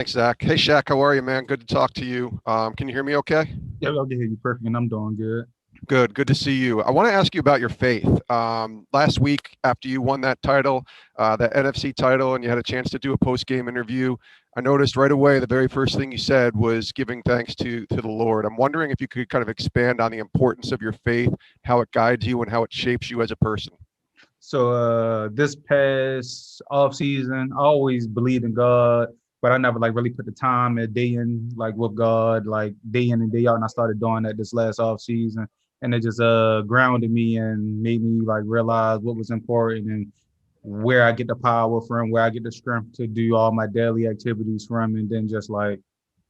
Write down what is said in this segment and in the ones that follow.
Thanks, Zach. Hey, Shaq, how are you, man? Good to talk to you. Can you hear me okay? Yeah, I can hear you perfect, and I'm doing good. Good. Good to see you. I want to ask you about your faith. Last week, after you won that title, that NFC title, and you had a chance to do a post-game interview, I noticed right away the very first thing you said was giving thanks to the Lord. I'm wondering if you could kind of expand on the importance of your faith, how it guides you, and how it shapes you as a person. So this past off season, I always believed in God, but I never like really put the time and day in like with God, like day in and day out. And I started doing that this last off season, and it just grounded me and made me like realize what was important and where I get the power from, where I get the strength to do all my daily activities from, and then just like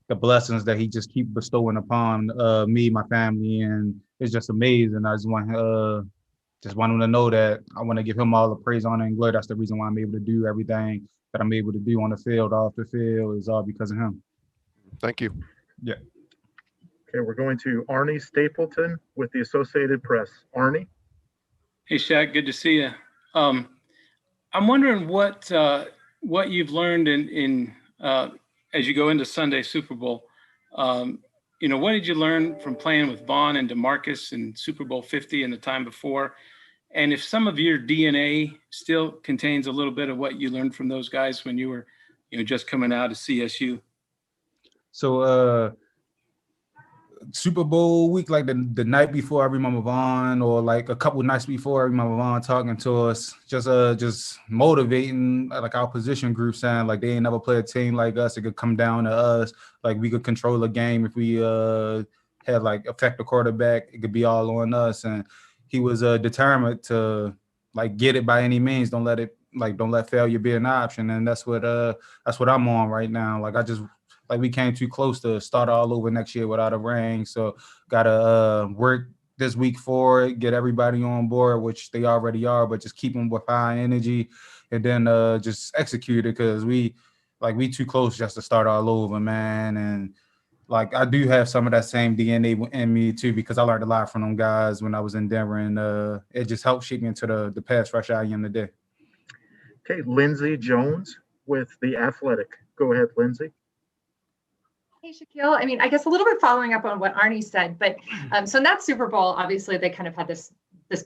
the blessings that He just keep bestowing upon me, my family, and it's just amazing. I just want him to know that I want to give him all the praise, honor, and glory. That's the reason why I'm able to do everything that I'm able to do on the field, off the field, is all because of him. Thank you. Yeah. Okay, we're going to Arnie Stapleton with the Associated Press. Arnie? Hey, Shaq, good to see you. Um, I'm wondering what you've learned in as you go into Sunday Super Bowl. What did you learn from playing with Vaughn and DeMarcus in Super Bowl 50 and the time before? And if some of your DNA still contains a little bit of what you learned from those guys when you were, just coming out of CSU. So Super Bowl week, like the night before, I remember Vaughn, or like a couple nights before, I remember Vaughn talking to us, just motivating like our position group, saying like they ain't never play a team like us. It could come down to us. Like we could control a game if we had like affect the quarterback. It could be all on us. And he was determined to like get it by any means. Don't let failure be an option. And that's what I'm on right now. Like we came too close to start all over next year without a ring. So gotta work this week for it, get everybody on board, which they already are, but just keep them with high energy, and then just execute it, because we too close just to start all over, man. And like I do have some of that same DNA in me too, because I learned a lot from them guys when I was in Denver, and it just helped shape me into the pass rush I am today. Okay, Lindsey Jones with The Athletic. Go ahead, Lindsey. Hey, Shaquille. I mean, I guess a little bit following up on what Arnie said, but so in that Super Bowl, obviously they kind of had this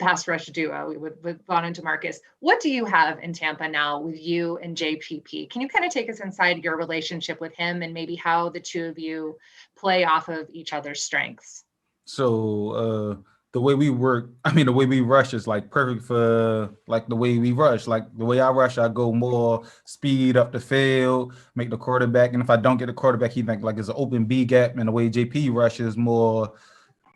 pass rush duo with Vaughn and DeMarcus. What do you have in Tampa now with you and JPP? Can you kind of take us inside your relationship with him and maybe how the two of you play off of each other's strengths? So the way we work, the way we rush is like perfect for like the way we rush. Like the way I rush, I go more speed up the field, make the quarterback. And if I don't get the quarterback, he think like it's an open B gap. And the way JP rushes, more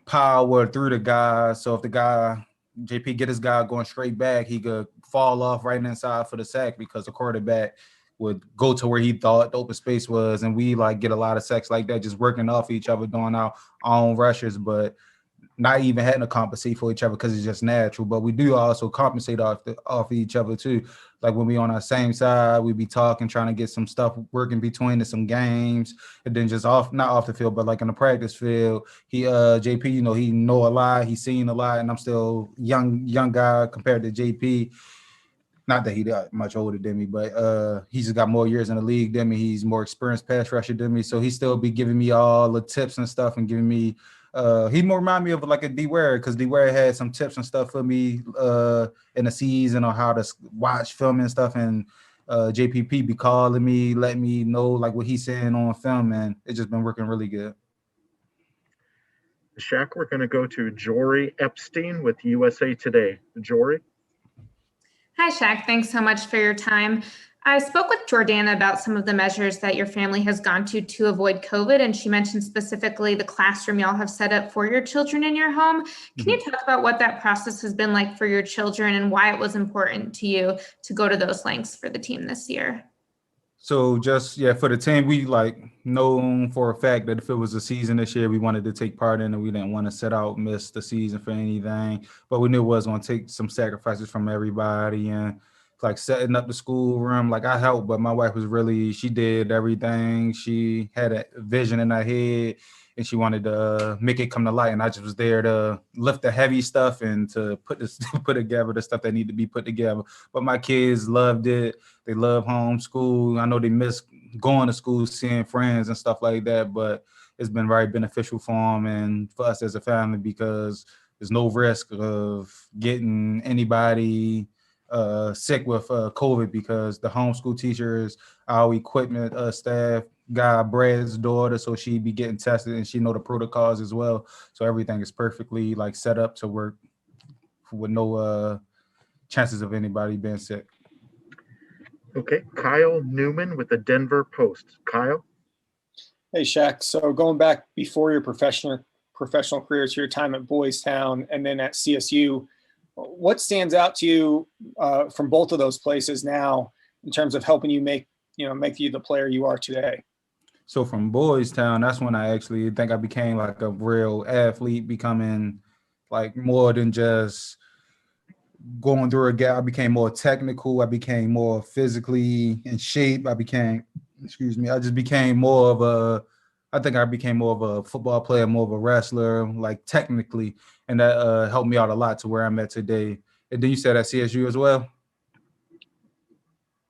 power through the guy. So if the guy JP get his guy going straight back, he could fall off right inside for the sack, because the quarterback would go to where he thought the open space was. And we like get a lot of sacks like that, just working off each other, doing our own rushes, but not even having to compensate for each other because it's just natural. But we do also compensate off each other too. Like when we on our same side, we be talking, trying to get some stuff working between some games, and then just not off the field, but like in the practice field. He JP, he know a lot, he's seen a lot, and I'm still young guy compared to JP. Not that he got much older than me, but he's just got more years in the league than me. He's more experienced pass rusher than me, so he still be giving me all the tips and stuff, and giving me. He more remind me of like a D Ware, because D Ware had some tips and stuff for me in the season on how to watch film and stuff, and JPP be calling me, letting me know like what he's saying on film, and it's just been working really good. Shaq, we're going to go to Jory Epstein with USA Today. Jory? Hi, Shaq. Thanks so much for your time. I spoke with Jordana about some of the measures that your family has gone to avoid COVID, and she mentioned specifically the classroom y'all have set up for your children in your home. Can you talk about what that process has been like for your children and why it was important to you to go to those lengths for the team this year? So for the team, we like known for a fact that if it was a season this year, we wanted to take part in it. We didn't want to sit out, miss the season for anything, but we knew it was going to take some sacrifices from everybody, and like setting up the schoolroom. Like I helped, but my wife she did everything. She had a vision in her head, and she wanted to make it come to light. And I just was there to lift the heavy stuff and to put together the stuff that need to be put together. But my kids loved it. They love homeschool. I know they miss going to school, seeing friends and stuff like that, but it's been very beneficial for them and for us as a family because there's no risk of getting anybody sick with COVID because the homeschool teachers, our equipment staff, got Brad's daughter, so she'd be getting tested and she know the protocols as well. So everything is perfectly like set up to work with no chances of anybody being sick. Okay, Kyle Newman with the Denver Post. Kyle? Hey, Shaq. So going back before your professional career to your time at Boys Town and then at CSU, what stands out to you from both of those places now in terms of helping you make you the player you are today? So from Boys Town, that's when I actually think I became like a real athlete, becoming like more than just going through a gap. I became more technical. I became more physically in shape. I just became more of a, I think I became more of a football player, more of a wrestler, like technically. And that helped me out a lot to where I'm at today. And then you said at CSU as well?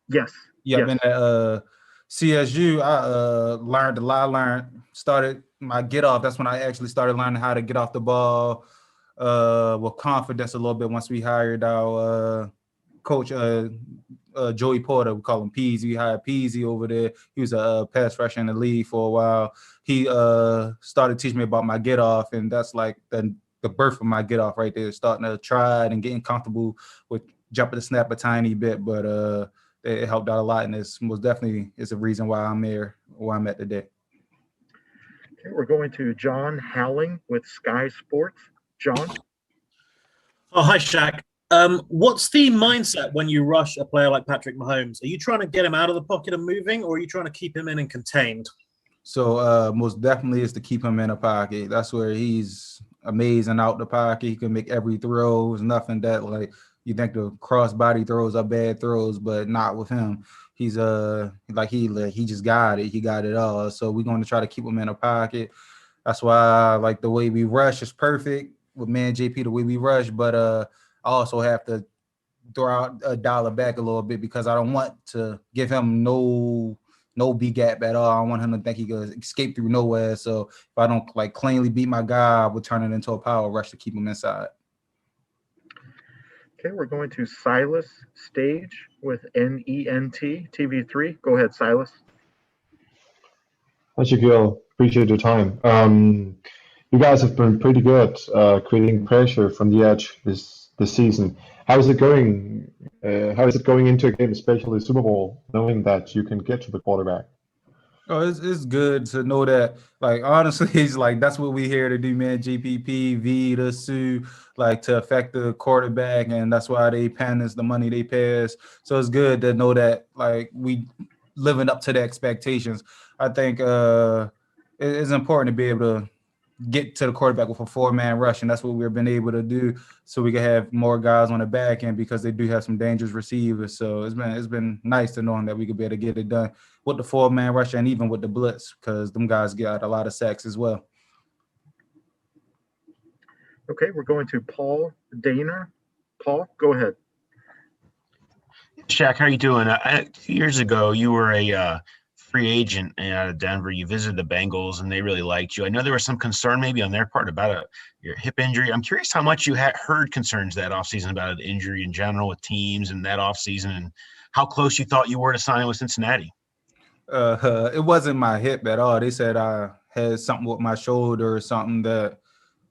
Yes. Yeah, yes. I've been at CSU. I learned a lot. Started my get off. That's when I actually started learning how to get off the ball with confidence a little bit once we hired our coach, Joey Porter. We call him Peasy. We hired Peasy over there. He was a pass rusher in the league for a while. He started teaching me about my get off, and that's like the birth of my get off right there. Starting to try it and getting comfortable with jumping the snap a tiny bit, but it helped out a lot, and it's most definitely is a reason why I'm here, where I'm at today. Okay, we're going to John Howling with Sky Sports. John? Oh, hi, Shaq. What's the mindset when you rush a player like Patrick Mahomes? Are you trying to get him out of the pocket and moving, or are you trying to keep him in and contained? So most definitely is to keep him in a pocket. That's where he's amazing out the pocket. He can make every throw. There's nothing that like you think the cross-body throws are bad throws, but not with him. He's he just got it. He got it all. So we're going to try to keep him in a pocket. That's why like the way we rush is perfect with man JP, the way we rush, but I also have to throw out a dollar back a little bit because I don't want to give him no B gap at all. I don't want him to think he could escape through nowhere. So if I don't like cleanly beat my guy, I would turn it into a power rush to keep him inside. Okay, we're going to Silas Stage with NENT TV3. Go ahead, Silas. Hi, Shaquille. Appreciate your time. You guys have been pretty good creating pressure from the edge this season. How is it going? How is it going into a game, especially Super Bowl, knowing that you can get to the quarterback? Oh, it's good to know that. Like honestly, it's like that's what we here to do, man. GPP, V, the Sue, like to affect the quarterback, and that's why they paying us the money they pay us. So it's good to know that like we living up to the expectations. I think it's important to be able to get to the quarterback with a 4-man rush, and that's what we've been able to do. So we can have more guys on the back end because they do have some dangerous receivers. So it's been nice to know that we could be able to get it done with the 4-man rush and even with the blitz because them guys get a lot of sacks as well. Okay, we're going to Paul Daner. Paul, go ahead. Shaq, how are you doing? A few years ago, you were a free agent out of Denver. You visited the Bengals, and they really liked you. I know there was some concern maybe on their part about your hip injury. I'm curious how much you had heard concerns that offseason about the injury in general with teams and that offseason, and how close you thought you were to signing with Cincinnati. It wasn't my hip at all. They said I had something with my shoulder or something that,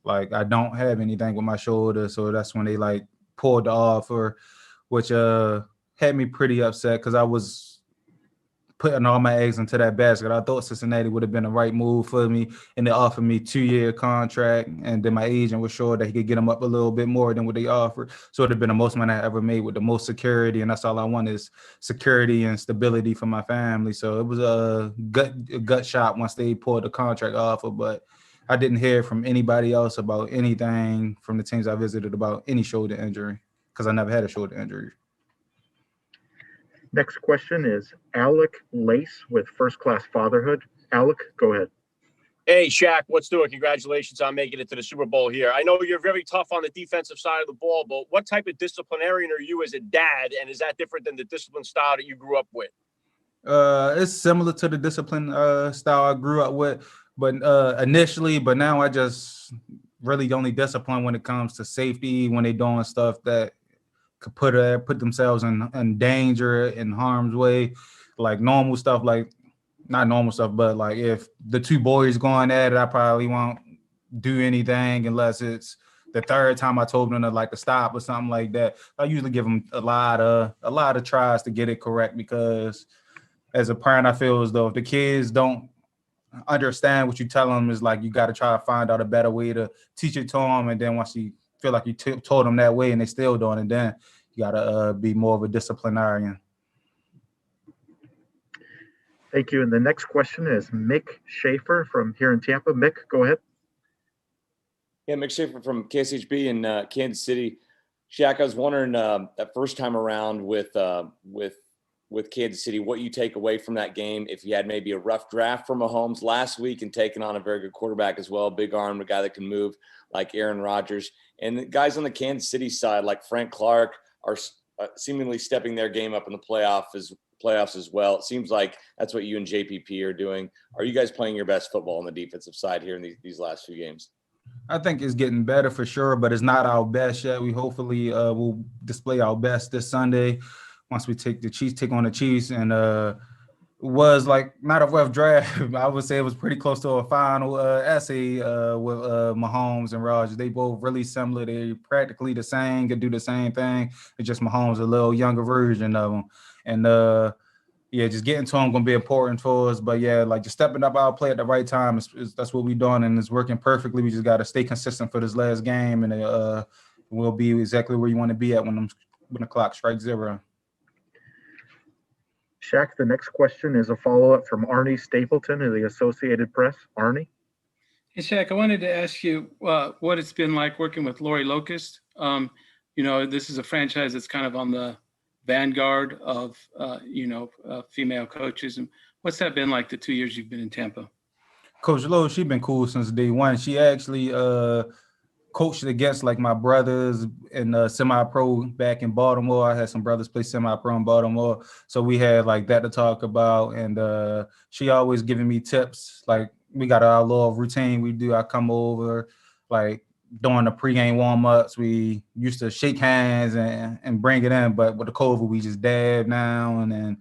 like, I don't have anything with my shoulder. So that's when they, like, pulled the offer, which had me pretty upset because I was putting all my eggs into that basket. I thought Cincinnati would have been the right move for me, and they offered me 2-year contract, and then my agent was sure that he could get them up a little bit more than what they offered. So it would have been the most money I ever made with the most security, and that's all I want is security and stability for my family. So it was a gut shot once they pulled the contract offer, but I didn't hear from anybody else about anything from the teams I visited about any shoulder injury because I never had a shoulder injury. Next question is Alec Lace with First Class Fatherhood. Alec, go ahead. Hey, Shaq, what's doing? Congratulations on making it to the Super Bowl here. I know you're very tough on the defensive side of the ball, but what type of disciplinarian are you as a dad, and is that different than the discipline style that you grew up with? It's similar to the discipline style I grew up with, but initially, but now I just really only discipline when it comes to safety, when they're doing stuff that could put themselves in danger, in harm's way, like normal stuff, like not normal stuff, but like if the two boys going at it, I probably won't do anything unless it's the third time I told them to stop or something like that. I usually give them a lot of tries to get it correct, because as a parent, I feel as though if the kids don't understand what you tell them, is like you got to try to find out a better way to teach it to them, and then once you feel like you told them that way and they still doing it, then you got to be more of a disciplinarian. Thank you. And the next question is Mick Schaefer from here in Tampa. Mick, go ahead. Yeah, Mick Schaefer from KSHB in Kansas City. Shaq, I was wondering that first time around with Kansas City, what you take away from that game, if you had maybe a rough draft for Mahomes last week and taking on a very good quarterback as well, big arm, a guy that can move like Aaron Rodgers. And the guys on the Kansas City side, like Frank Clark, are seemingly stepping their game up in the playoffs as well. It seems like that's what you and JPP are doing. Are you guys playing your best football on the defensive side here in these last few games? I think it's getting better for sure, but it's not our best yet. We hopefully will display our best this Sunday once we take on the Chiefs. And was like not a rough draft. I would say it was pretty close to a final essay with Mahomes and Rodgers. They both really similar. They're practically the same, could do the same thing. It's just Mahomes a little younger version of them. And just getting to them going to be important for us. But yeah, like just stepping up our play at the right time, that's what we're doing, and it's working perfectly. We just got to stay consistent for this last game, and we'll be exactly where you want to be at when the clock strikes 0. Shaq, the next question is a follow-up from Arnie Stapleton of the Associated Press. Arnie? Hey, Shaq, I wanted to ask you what it's been like working with Lori Locust. This is a franchise that's kind of on the vanguard of, female coaches. And what's that been like the 2 years you've been in Tampa? Coach Lowe, she's been cool since day one. She actually coached against like my brothers in semi-pro back in Baltimore. I had some brothers play semi-pro in Baltimore, so we had like that to talk about. And she always giving me tips. Like we got our little routine we do. I come over like during the pregame warm-ups. We used to shake hands and bring it in, but with the COVID, we just dab now. And then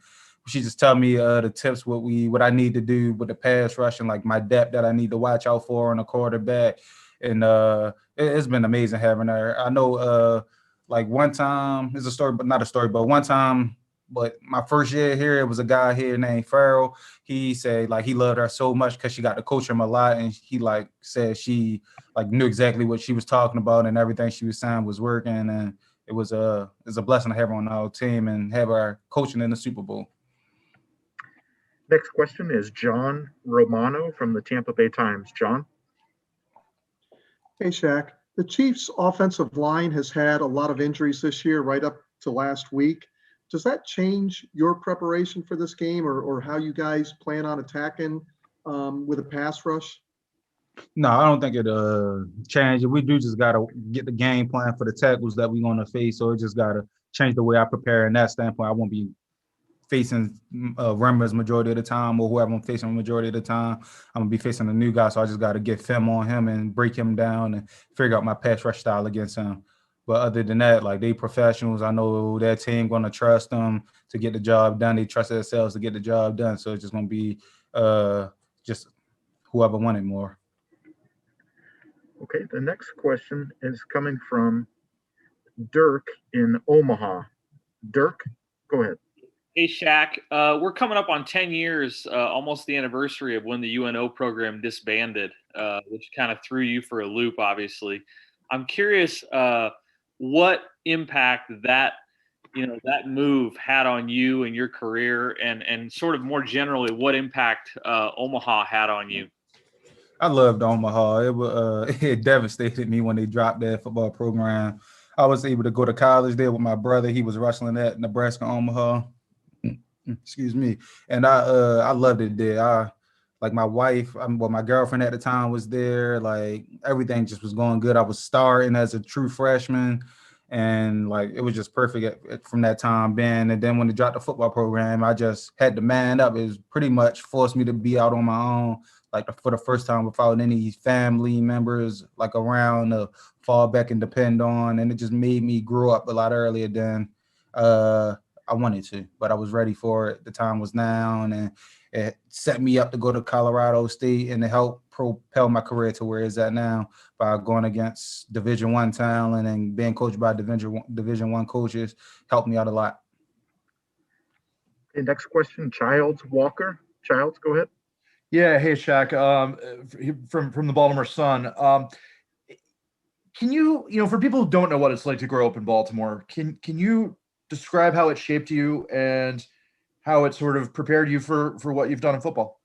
she just tell me the tips, what I need to do with the pass rush and like my depth that I need to watch out for on the quarterback. And it's been amazing having her. I know like one time, it's a story, but not a story, but one time, but my first year here, it was a guy here named Farrell. He said like he loved her so much because she got to coach him a lot, and he like said she like knew exactly what she was talking about and everything she was saying was working. And it was a blessing to have her on our team and have her coaching in the Super Bowl. Next question is John Romano from the Tampa Bay Times. John? Hey, Shaq. The Chiefs' offensive line has had a lot of injuries this year, right up to last week. Does that change your preparation for this game or how you guys plan on attacking with a pass rush? No, I don't think it changed. We do just got to get the game plan for the tackles that we're going to face. So it just got to change the way I prepare in that standpoint. I won't be facing runners majority of the time, or whoever I'm facing majority of the time. I'm going to be facing a new guy, so I just got to get film on him and break him down and figure out my pass rush style against him. But other than that, like they professionals, I know that team going to trust them to get the job done. They trust themselves to get the job done. So it's just going to be just whoever wanted more. Okay, the next question is coming from Dirk in Omaha. Dirk, go ahead. Hey, Shaq. We're coming up on 10 years, almost the anniversary of when the UNO program disbanded, which kind of threw you for a loop, obviously. I'm curious what impact that move had on you and your career, and sort of more generally, what impact Omaha had on you. I loved Omaha. It devastated me when they dropped that football program. I was able to go to college there with my brother. He was wrestling at Nebraska Omaha. Excuse me. And I loved it there. like my wife, well, my girlfriend at the time was there. Like everything just was going good. I was starting as a true freshman, and like it was just perfect from that time being. And then when they dropped the football program, I just had to man up. It was pretty much forced me to be out on my own, like for the first time without any family members like around to fall back and depend on. And it just made me grow up a lot earlier than I wanted to, but I was ready for it. The time was now, and it set me up to go to Colorado State and to help propel my career to where it's at now by going against Division I talent and being coached by Division I coaches helped me out a lot. Okay, next question, Childs Walker. Childs, go ahead. Yeah, hey Shaq, from the Baltimore Sun. Can you for people who don't know what it's like to grow up in Baltimore, can you describe how it shaped you and how it sort of prepared you for what you've done in football?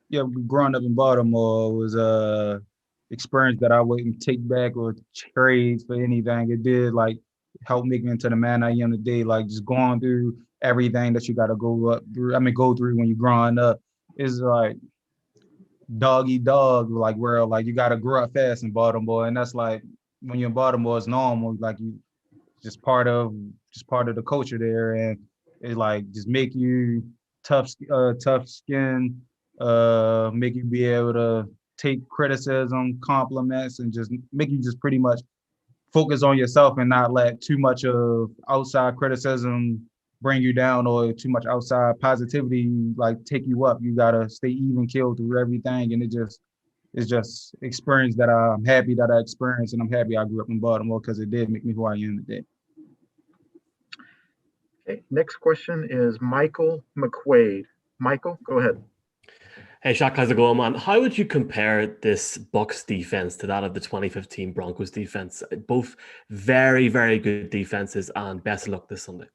Yeah, growing up in Baltimore was a experience that I wouldn't take back or trade for anything. It did like help make me into the man I am today. Like just going through everything that you got to go through when you're growing up is like dog eat dog, like where like you got to grow up fast in Baltimore, and that's like when you're in Baltimore, it's normal. Like you just part of the culture there, and it like just make you tough skin, make you be able to take criticism, compliments, and just make you just pretty much focus on yourself and not let too much of outside criticism bring you down or too much outside positivity like take you up. You gotta stay even keeled through everything, and it's just experience that I'm happy that I experienced, and I'm happy I grew up in Baltimore because it did make me who I am today. Okay, next question is Michael McQuaid. Michael, go ahead. Hey Shaq, how's it going, man? How would you compare this Bucs defense to that of the 2015 Broncos defense? Both very, very good defenses, and best of luck this Sunday.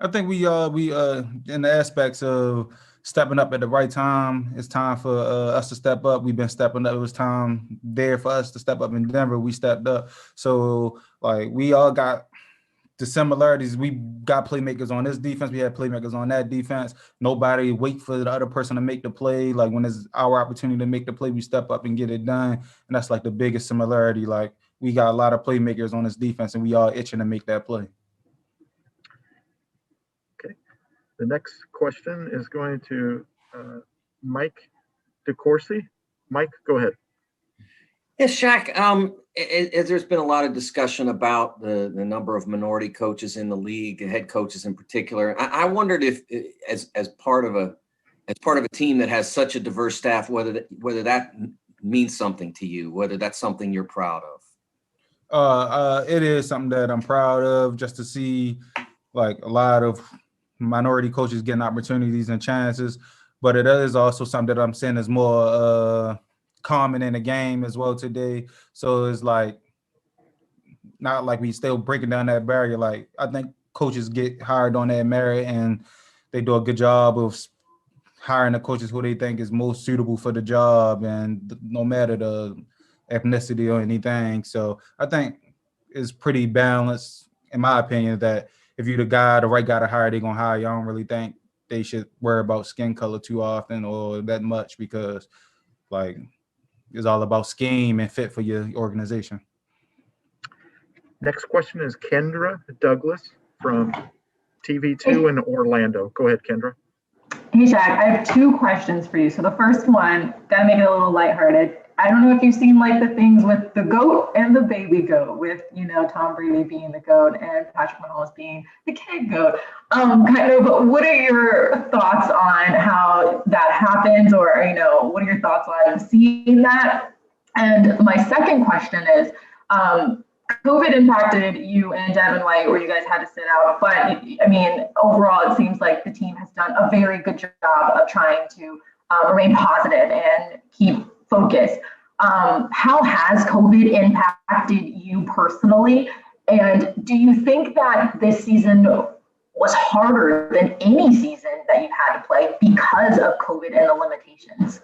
I think we in the aspects of stepping up at the right time. It's time for us to step up. We've been stepping up. It was time there for us to step up in Denver. We stepped up. So like we all got the similarities. We got playmakers on this defense. We had playmakers on that defense. Nobody wait for the other person to make the play. Like when it's our opportunity to make the play, we step up and get it done. And that's like the biggest similarity. Like we got a lot of playmakers on this defense, and we all itching to make that play. Okay. The next question is going to Mike DeCourcy. Mike, go ahead. Yes, Shaq, there's been a lot of discussion about the number of minority coaches in the league, head coaches in particular. I wondered if, as part of a team that has such a diverse staff, whether that means something to you, whether that's something you're proud of. It is something that I'm proud of, just to see like a lot of minority coaches getting opportunities and chances. But it is also something that I'm saying is more common in the game as well today. So it's like not like we still breaking down that barrier. Like I think coaches get hired on that merit, and they do a good job of hiring the coaches who they think is most suitable for the job, and no matter the ethnicity or anything. So I think it's pretty balanced, in my opinion, that if you're the right guy to hire, they're gonna hire you. I don't really think they should worry about skin color too often or that much, because like it's all about scheme and fit for your organization. Next question is Kendra Douglas from TV2 in Orlando. Go ahead, Kendra. Hey, Shaq, I have two questions for you. So the first one, gotta make it a little lighthearted. I don't know if you've seen like the things with the GOAT and the baby GOAT, with, Tom Brady being the GOAT and Patrick Mahomes being the kid GOAT. What are your thoughts on how that happens, or, what are your thoughts on seeing that? And my second question is, COVID impacted you and Devin White, where you guys had to sit out. But I mean, overall, it seems like the team has done a very good job of trying to remain positive and keep focus. How has COVID impacted you personally? And do you think that this season was harder than any season that you've had to play because of COVID and the limitations?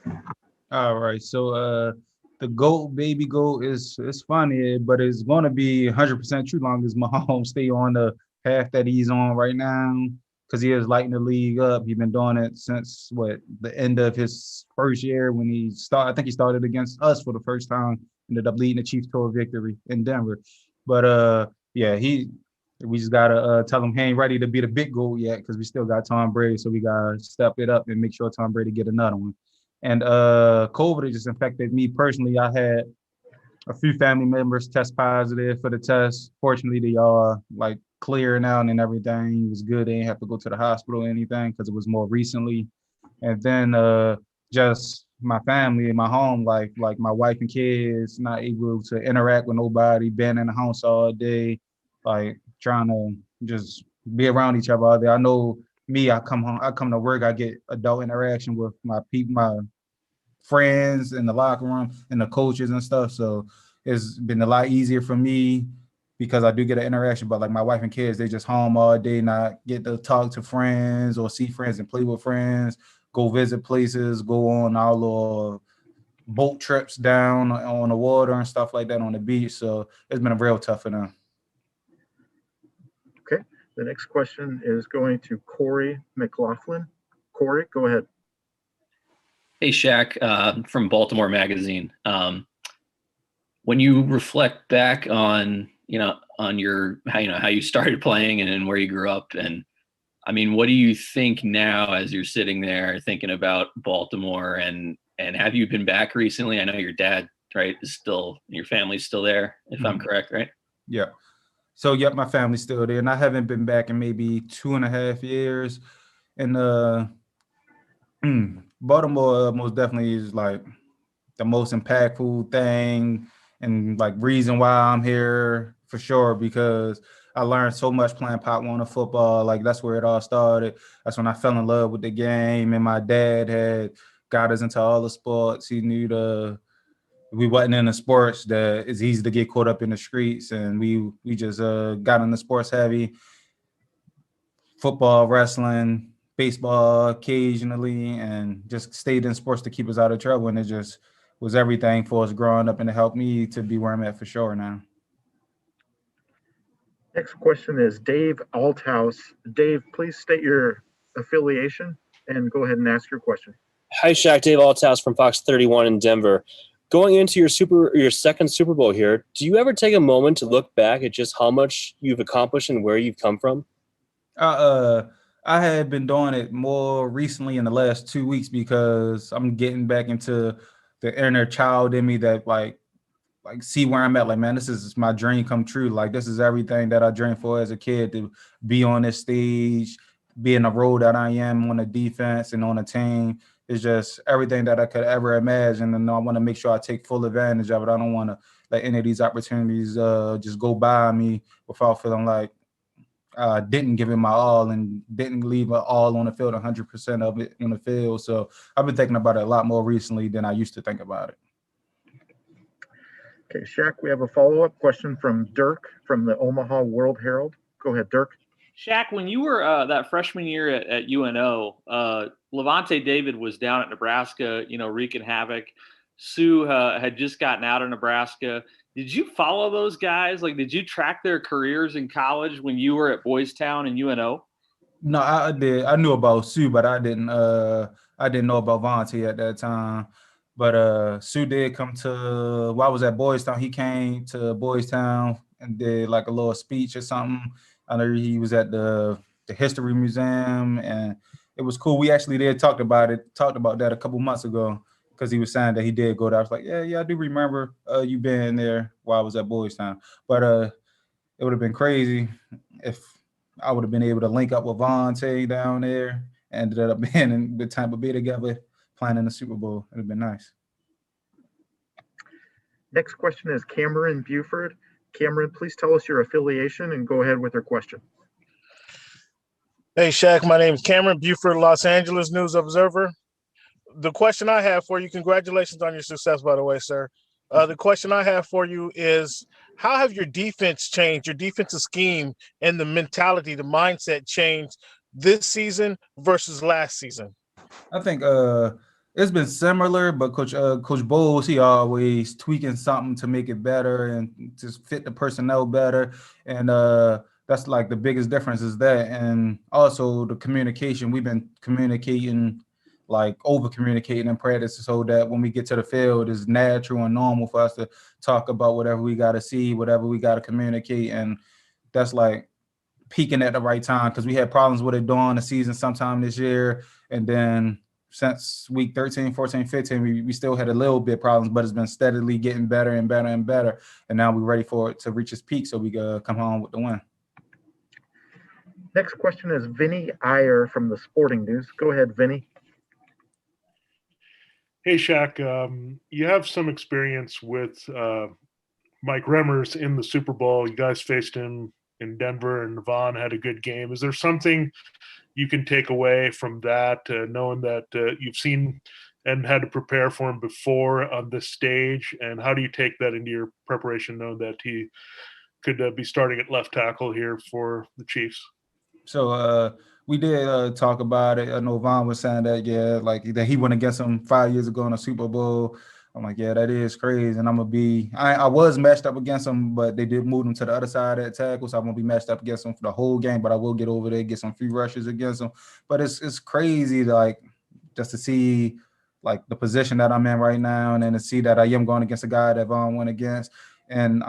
All right. So the GOAT, baby GOAT is funny, but it's going to be 100% true long as Mahomes stay on the path that he's on right now. because he is lighting the league up. He's been doing it since the end of his first year when he started. I think he started against us for the first time. Ended up leading the Chiefs to a victory in Denver. But yeah, we just gotta tell him he ain't ready to be the big goal yet because we still got Tom Brady. So we gotta step it up and make sure Tom Brady get another one. And COVID just infected me personally. I had a few family members test positive for the test. Fortunately, they all like clearing out and everything. It was good. They didn't have to go to the hospital or anything because it was more recently. And then just my family and my home life, like my wife and kids, not able to interact with nobody, been in the house all day, like trying to just be around each other all day. I know me, I come home, I come to work, I get adult interaction with my people, my friends in the locker room and the coaches and stuff. So it's been a lot easier for me because I do get an interaction. But like my wife and kids, they just home all day, not get to talk to friends or see friends and play with friends, go visit places, go on our little boat trips down on the water and stuff like that on the beach. So it's been a real tough for them. Okay. The next question is going to Corey McLaughlin. Corey, go ahead. Hey, Shaq, from Baltimore Magazine. When you reflect back on, on your, how you started playing and where you grew up, and I mean, what do you think now as you're sitting there thinking about Baltimore, and have you been back recently? I know your dad, right, is still, your family's still there, if I'm correct, right? Yeah. So, yep, my family's still there, and I haven't been back in maybe 2.5 years. And Baltimore most definitely is like the most impactful thing and like reason why I'm here for sure, because I learned so much playing Pop Warner football. Like that's where it all started. That's when I fell in love with the game, and my dad had got us into all the sports. He knew we wasn't in the sports that it's easy to get caught up in the streets, and we just got into sports heavy. Football, wrestling, baseball occasionally, and just stayed in sports to keep us out of trouble. And it just was everything for us growing up, and it helped me to be where I'm at for sure now. Next question is Dave Althouse. Dave, please state your affiliation and go ahead and ask your question. Hi, Shaq. Dave Althouse from Fox 31 in Denver. Going into your second Super Bowl here, do you ever take a moment to look back at just how much you've accomplished and where you've come from? I had been doing it more recently in the last 2 weeks because I'm getting back into the inner child in me that like see where I'm at. Like, man, this is my dream come true. Like, this is everything that I dreamed for as a kid, to be on this stage, be in the role that I am on the defense and on the team. It's just everything that I could ever imagine. And I want to make sure I take full advantage of it. I don't want to let any of these opportunities just go by me without feeling like didn't give it my all and didn't leave it all on the field, 100% of it on the field. So I've been thinking about it a lot more recently than I used to think about it. Okay, Shaq, we have a follow-up question from Dirk from the Omaha World Herald. Go ahead, Dirk. Shaq, when you were that freshman year at UNO, Levante David was down at Nebraska, wreaking havoc. Sue had just gotten out of Nebraska. Did you follow those guys? Like, did you track their careers in college when you were at Boys Town and UNO? No, I did. I knew about Sue, but I didn't know about Vontae at that time. But Sue did come to, while I was at Boys Town, he came to Boys Town and did like a little speech or something. I know he was at the History Museum, and it was cool. We actually talked about that a couple months ago, because he was saying that he did go there. I was like, yeah, I do remember you being there while I was at Boys Town. But it would have been crazy if I would have been able to link up with Vontae down there and ended up being in the Tampa Bay together, playing in the Super Bowl. It would have been nice. Next question is Cameron Buford. Cameron, please tell us your affiliation and go ahead with your question. Hey, Shaq, my name is Cameron Buford, Los Angeles News Observer. The question I have for you, congratulations on your success, by the way, sir. The question I have for you is, how have your defense changed, your defensive scheme and the mentality, the mindset changed this season versus last season? I think it's been similar, but Coach Bowles, he always tweaking something to make it better and just fit the personnel better. And the that's like the biggest difference is that. And also the communication. We've been communicating, like over communicating in practice, so that when we get to the field, it's natural and normal for us to talk about whatever we got to see, whatever we got to communicate. And that's like peaking at the right time, because we had problems with it during the season sometime this year. And then since week 13, 14, 15, we still had a little bit problems, but it's been steadily getting better and better and better. And now we're ready for it to reach its peak so we can come home with the win. Next question is Vinny Iyer from the Sporting News. Go ahead, Vinny. Hey, Shaq. You have some experience with Mike Remmers in the Super Bowl. You guys faced him in Denver, and Vaughn had a good game. Is there something you can take away from that, knowing that you've seen and had to prepare for him before on this stage? And how do you take that into your preparation, knowing that he could be starting at left tackle here for the Chiefs? So we did talk about it. I know Vaughn was saying that, yeah, like that he went against him 5 years ago in a Super Bowl. I'm like, yeah, that is crazy. And I'm going to be – I was matched up against him, but they did move him to the other side of that tackle, so I'm going to be matched up against him for the whole game, but I will get over there, get some free rushes against him. But it's crazy, like, just to see, like, the position that I'm in right now, and then to see that I am going against a guy that Vaughn went against. And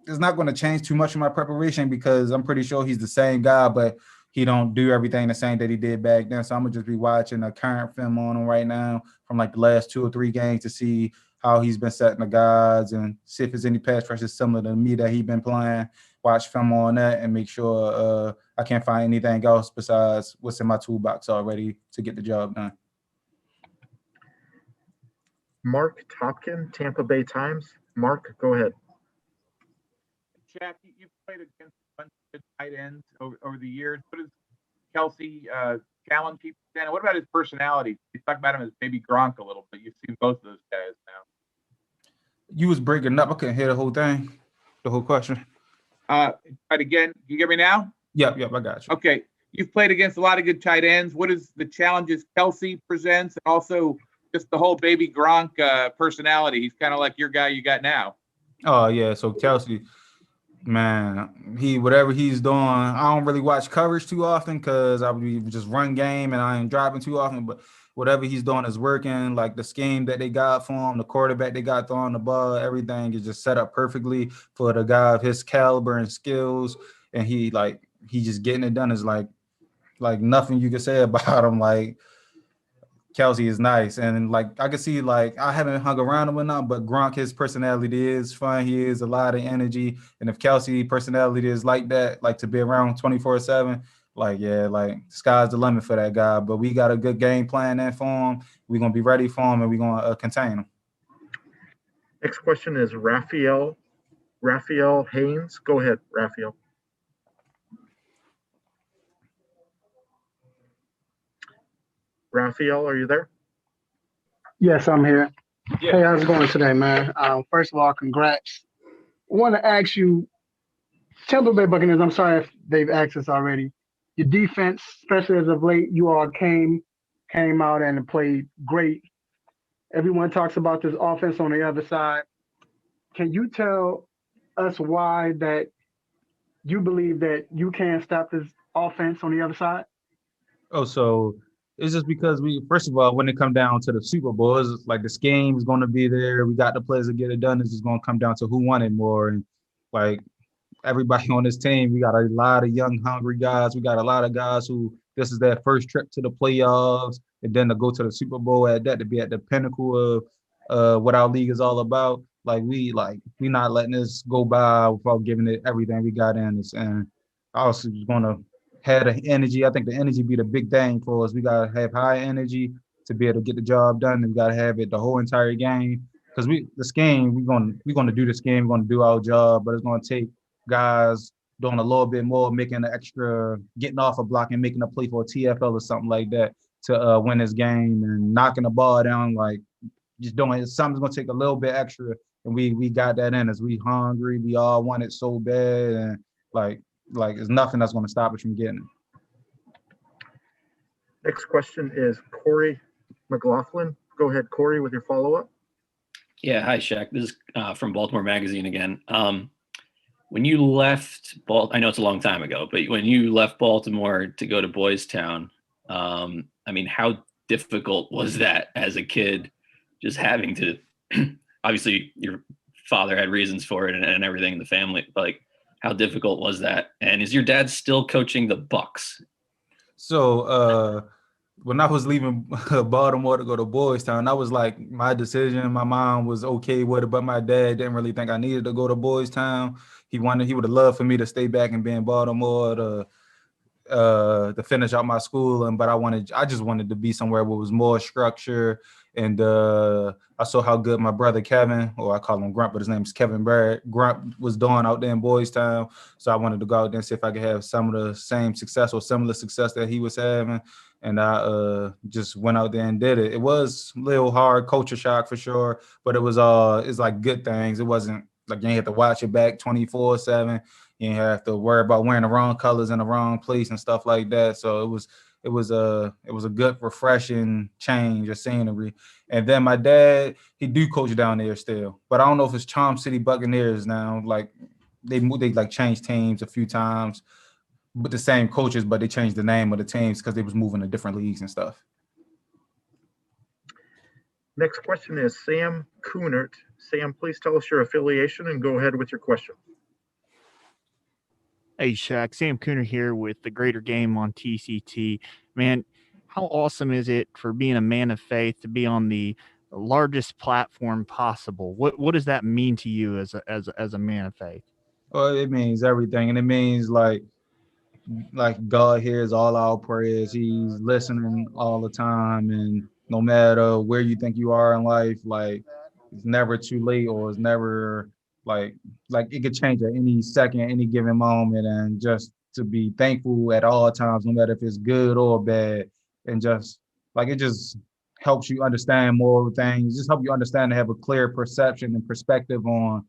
it's not going to change too much in my preparation, because I'm pretty sure he's the same guy, but he don't do everything the same that he did back then. So I'm going to just be watching a current film on him right now from like the last 2 or 3 games to see how he's been setting the guards and see if there's any pass rushes similar to me that he's been playing. Watch film on that and make sure I can't find anything else besides what's in my toolbox already to get the job done. Mark Topkin, Tampa Bay Times. Mark, go ahead. Shaq, you've played against a bunch of tight ends over the years. What does Kelsey challenge you? And what about his personality? You talk about him as maybe Gronk a little bit. You've seen both of those guys now. You was breaking up. I couldn't hear the whole thing, the whole question. But again, you get me now? Yep, I got you. Okay. You've played against a lot of good tight ends. What is the challenges Kelsey presents, and also just the whole baby Gronk personality? He's kind of like your guy you got now. Oh, yeah. So Kelsey, man, whatever he's doing, I don't really watch coverage too often because I would be just run game and I ain't dropping too often. But whatever he's doing is working. Like the scheme that they got for him, the quarterback they got throwing the ball, everything is just set up perfectly for the guy of his caliber and skills. And he just getting it done is like nothing you can say about him. Like Kelsey is nice, and like I can see, like I haven't hung around him enough, but Gronk, his personality is fun. He is a lot of energy, and if Kelsey personality is like that, like to be around 24/7, like yeah, like sky's the limit for that guy. But we got a good game plan in for him. We're gonna be ready for him, and we're gonna contain him. Next question is Raphael Haynes. Go ahead, Raphael. Raphael, are you there? Yes, I'm here. Yeah. Hey, how's it going today, man? First of all, congrats. I want to ask you, Tampa Bay Buccaneers, I'm sorry if they've asked us already. Your defense, especially as of late, you all came out and played great. Everyone talks about this offense on the other side. Can you tell us why that you believe that you can't stop this offense on the other side? Oh, so it's just because first of all, when it come down to the Super Bowl, it's like the scheme is going to be there. We got the players to get it done. It's just going to come down to who won it more. And like everybody on this team, we got a lot of young, hungry guys. We got a lot of guys who this is their first trip to the playoffs, and then to go to the Super Bowl at that, to be at the pinnacle of what our league is all about. We not letting this go by without giving it everything we got in us. And I also was going to have the energy. I think the energy be the big thing for us. We gotta have high energy to be able to get the job done, and we gotta have it the whole entire game. Because we're gonna do this game, we're gonna do our job, but it's gonna take guys doing a little bit more, making the extra, getting off a block and making a play for a TFL or something like that to win this game, and knocking the ball down, like just doing it. Something's gonna take a little bit extra, and we got that in us. We hungry, we all want it so bad, and like there's nothing that's going to stop us from getting it. Next question is Corey McLaughlin. Go ahead, Corey, with your follow-up. Yeah, hi, Shaq. This is from Baltimore Magazine again. when you left I know it's a long time ago, but when you left Baltimore to go to Boys Town, I mean, how difficult was that as a kid, just having to, obviously your father had reasons for it and everything in the family, but like, how difficult was that? And is your dad still coaching the Bucs? So when I was leaving Baltimore to go to Boys Town, that was like my decision. My mom was okay with it, but my dad didn't really think I needed to go to Boys Town. He would have loved for me to stay back and be in Baltimore to finish out my schooling, but I just wanted to be somewhere where it was more structure. And I saw how good my brother Kevin, or I call him Grunt, but his name is Kevin Barrett, Grunt was doing out there in Boys Town. So I wanted to go out there and see if I could have some of the same success or similar success that he was having. And I just went out there and did it. It was a little hard, culture shock for sure, but it's like good things. It wasn't like you ain't have to watch it back 24/7. You didn't have to worry about wearing the wrong colors in the wrong place and stuff like that. So it was a good, refreshing change of scenery. And then my dad, he do coach down there still, but I don't know if it's Charm City Buccaneers now. Like they like changed teams a few times with the same coaches, but they changed the name of the teams because they was moving to different leagues and stuff. Next question is Sam Coonert. Sam, please tell us your affiliation and go ahead with your question. Hey, Shaq. Sam Cooner here with the Greater Game on TCT. Man, how awesome is it for being a man of faith to be on the largest platform possible? What does that mean to you as a man of faith? Well, it means everything, and it means like God hears all our prayers. He's listening all the time, and no matter where you think you are in life, like it's never too late, or it's never like it could change at any second, any given moment, and just to be thankful at all times, no matter if it's good or bad, and just like it just helps you understand more things, just help you understand and have a clear perception and perspective on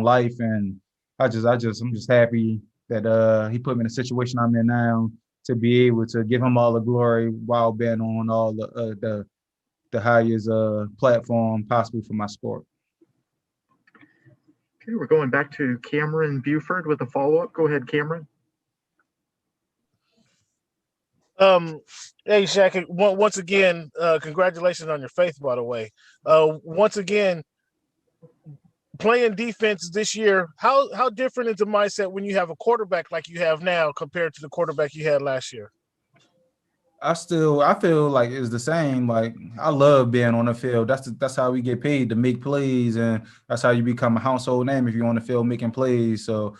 life. And I'm just happy that he put me in the situation I'm in now to be able to give him all the glory while being on all the highest platform possible for my sport. Okay, we're going back to Cameron Buford with a follow-up. Go ahead, Cameron. Hey, Shaq, once again, congratulations on your faith, by the way. Once again, playing defense this year, how different is the mindset when you have a quarterback like you have now compared to the quarterback you had last year? I feel like it's the same. Like I love being on the field. That's how we get paid, to make plays, and that's how you become a household name if you're on the field making plays. So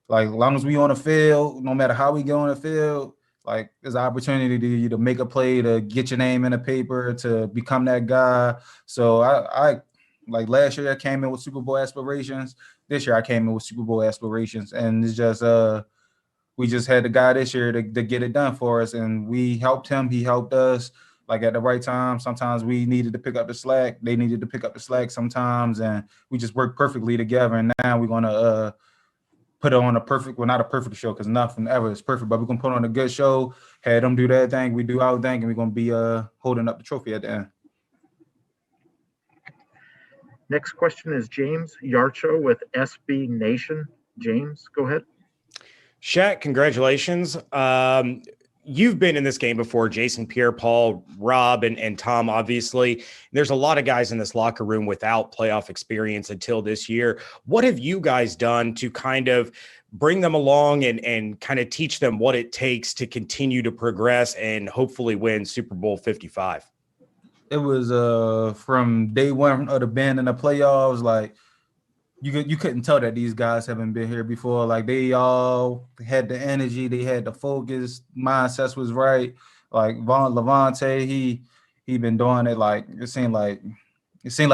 like as long as we on the field, no matter how we get on the field, like there's an opportunity to make a play, to get your name in the paper, to become that guy. So I like last year I came in with Super Bowl aspirations. This year I came in with Super Bowl aspirations, and it's just we just had the guy this year to get it done for us, and we helped him. He helped us like at the right time. Sometimes we needed to pick up the slack. They needed to pick up the slack sometimes, and we just worked perfectly together. And now we're gonna put on a perfect, well, not a perfect show because nothing ever is perfect, but we're gonna put on a good show. Had them do that thing, we do our thing, and we're gonna be holding up the trophy at the end. Next question is James Yarcho with SB Nation. James, go ahead. Shaq, congratulations. You've been in this game before, Jason, Pierre, Paul, Rob, and Tom, obviously. There's a lot of guys in this locker room without playoff experience until this year. What have you guys done to kind of bring them along and kind of teach them what it takes to continue to progress and hopefully win Super Bowl 55? It was from day one of the band in the playoffs, like you couldn't tell that these guys haven't been here before. Like they all had the energy, they had the focus, mindsets was right. Like Levante, he been doing it. Like it seemed like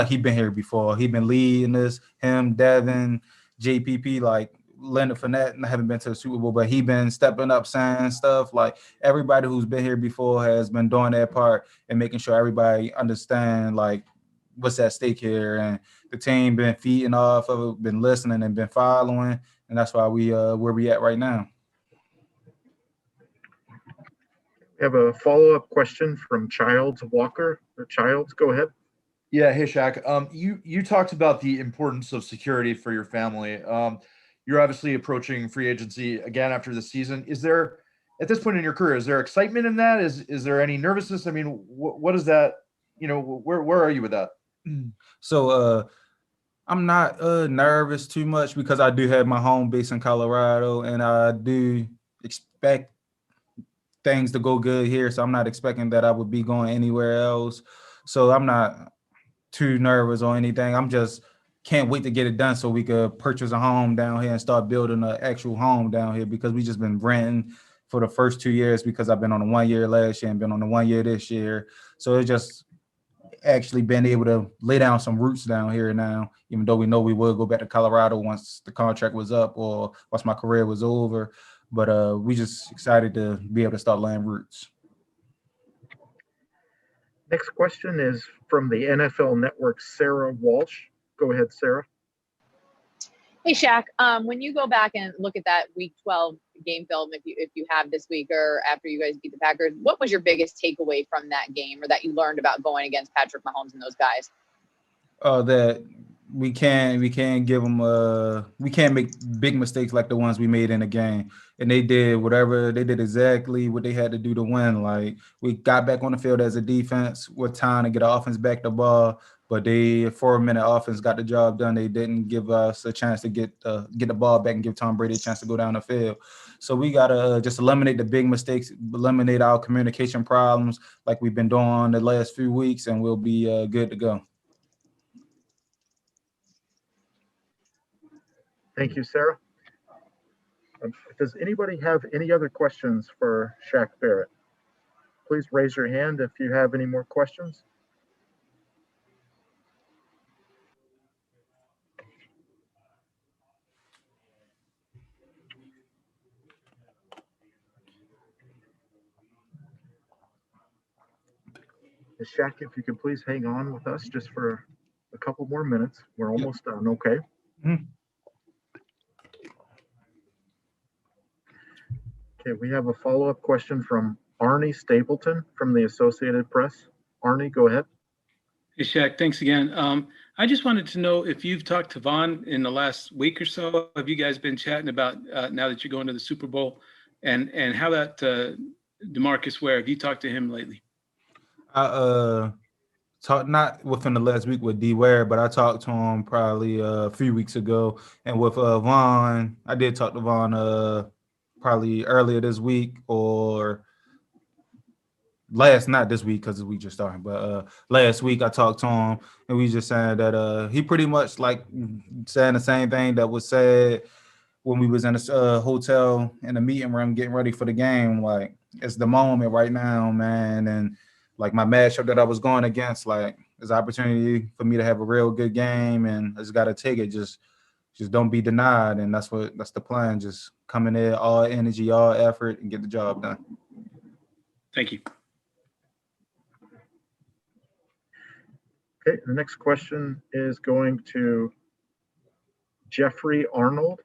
he'd been here before. He been leading this. Him, Devin, JPP, like Leonard Fournette, I haven't been to the Super Bowl, but he been stepping up, saying stuff. Like everybody who's been here before has been doing their part and making sure everybody understand like what's at stake here. And the team been feeding off of it, been listening and been following, and that's why we where we at right now. We have a follow-up question from Childs Walker. Childs, go ahead. Yeah, hey Shaq. You talked about the importance of security for your family. you're obviously approaching free agency again after the season. Is there, at this point in your career, is there excitement in that? Is there any nervousness? I mean, what is that? Where are you with that? So I'm not nervous too much because I do have my home base in Colorado, and I do expect things to go good here. So I'm not expecting that I would be going anywhere else. So I'm not too nervous or anything. I'm just can't wait to get it done so we could purchase a home down here and start building an actual home down here, because we just been renting for the first 2 years because I've been on a 1 year last year and been on a 1 year this year. So it's just actually been able to lay down some roots down here now, even though we know we will go back to Colorado once the contract was up or once my career was over. But we just excited to be able to start laying roots. Next question is from the NFL Network, Sarah Walsh. Go ahead, Sarah. Hey, Shaq, when you go back and look at that Week 12 game film, if you have this week or after you guys beat the Packers, what was your biggest takeaway from that game, or that you learned about going against Patrick Mahomes and those guys? That we can't give them we can't make big mistakes like the ones we made in the game. And they did exactly what they had to do to win. Like, we got back on the field as a defense with time to get our offense back the ball, but they 4-minute offense got the job done. They didn't give us a chance to get the ball back and give Tom Brady a chance to go down the field. So we gotta just eliminate the big mistakes, eliminate our communication problems like we've been doing the last few weeks, and we'll be good to go. Thank you, Sarah. Does anybody have any other questions for Shaq Barrett? Please raise your hand if you have any more questions. Shaq, if you could please hang on with us just for a couple more minutes. We're almost done, okay? Mm-hmm. Okay, we have a follow-up question from Arnie Stapleton from the Associated Press. Arnie, go ahead. Hey, Shaq, thanks again. I just wanted to know if you've talked to Vaughn in the last week or so. Have you guys been chatting about now that you're going to the Super Bowl, and how that DeMarcus Ware, have you talked to him lately? I talked not within the last week with D Ware, but I talked to him probably a few weeks ago. And with Vaughn, I did talk to Vaughn probably earlier this week, or not this week because we just started, but last week I talked to him, and we just saying that he pretty much like saying the same thing that was said when we was in a hotel in the meeting room getting ready for the game. Like, it's the moment right now, man. And like, my matchup that I was going against, like, there's an opportunity for me to have a real good game, and I just got to take it. Just don't be denied. And that's the plan. Just come in there, all energy, all effort, and get the job done. Thank you. Okay, the next question is going to Jeffrey Arnold.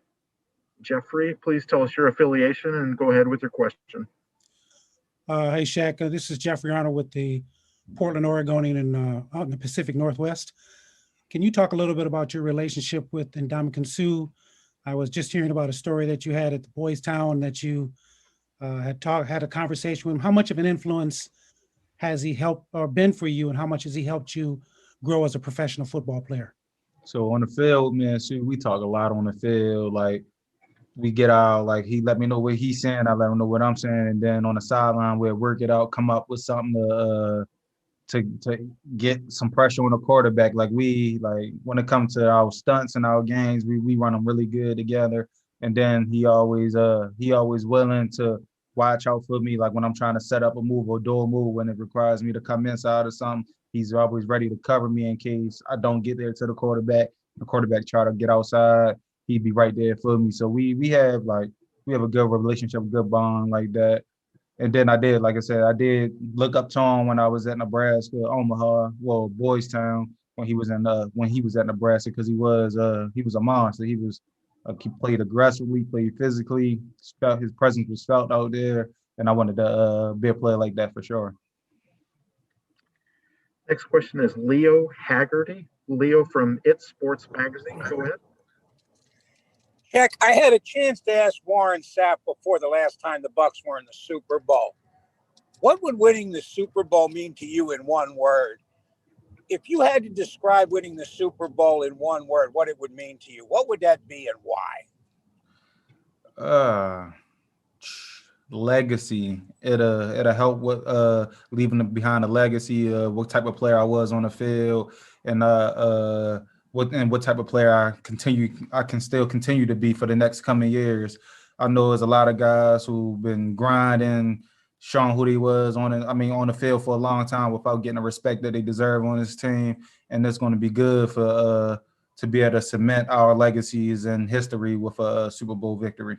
Jeffrey, please tell us your affiliation and go ahead with your question. Hey, Shaq, this is Jeffrey Arnold with the Portland Oregonian out in the Pacific Northwest. Can you talk a little bit about your relationship with Ndamukong Suh? I was just hearing about a story that you had at the Boys Town, that you had a conversation with him. How much of an influence has he helped or been for you, and how much has he helped you grow as a professional football player? So on the field, man, we talk a lot on the field. Like, we get out, like, he let me know what he's saying, I let him know what I'm saying, and then on the sideline we'll work it out, come up with something to get some pressure on the quarterback. Like, when it comes to our stunts and our games, we run them really good together. And then he always willing to watch out for me, like when I'm trying to set up a move or do a move when it requires me to come inside or something. He's always ready to cover me in case I don't get there to the quarterback. The quarterback try to get outside, he'd be right there for me. So we have a good relationship, a good bond like that. And then I did look up to him when I was at Nebraska, Omaha, well, Boys Town, when he was at Nebraska, because he was a monster. He played aggressively, played physically, his presence was felt out there, and I wanted to be a player like that for sure. Next question is Leo Haggerty. Leo from It Sports Magazine. Go ahead. Heck, I had a chance to ask Warren Sapp before the last time the Bucs were in the Super Bowl. What would winning the Super Bowl mean to you in one word? If you had to describe winning the Super Bowl in one word, what it would mean to you, what would that be and why? Legacy. It'll help with leaving behind a legacy of what type of player I was on the field, and what type of player I can still continue to be for the next coming years. I know there's a lot of guys who've been grinding, showing who they was on the field for a long time without getting the respect that they deserve on this team, and it's going to be good for to be able to cement our legacies and history with a Super Bowl victory.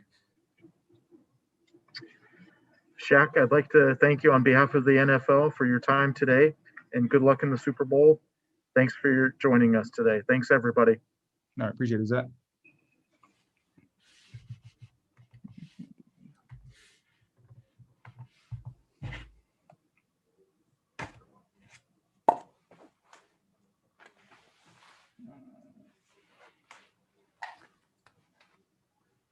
Shaq, I'd like to thank you on behalf of the NFL for your time today, and good luck in the Super Bowl. Thanks for joining us today. Thanks, everybody. All right, appreciate it, Zach.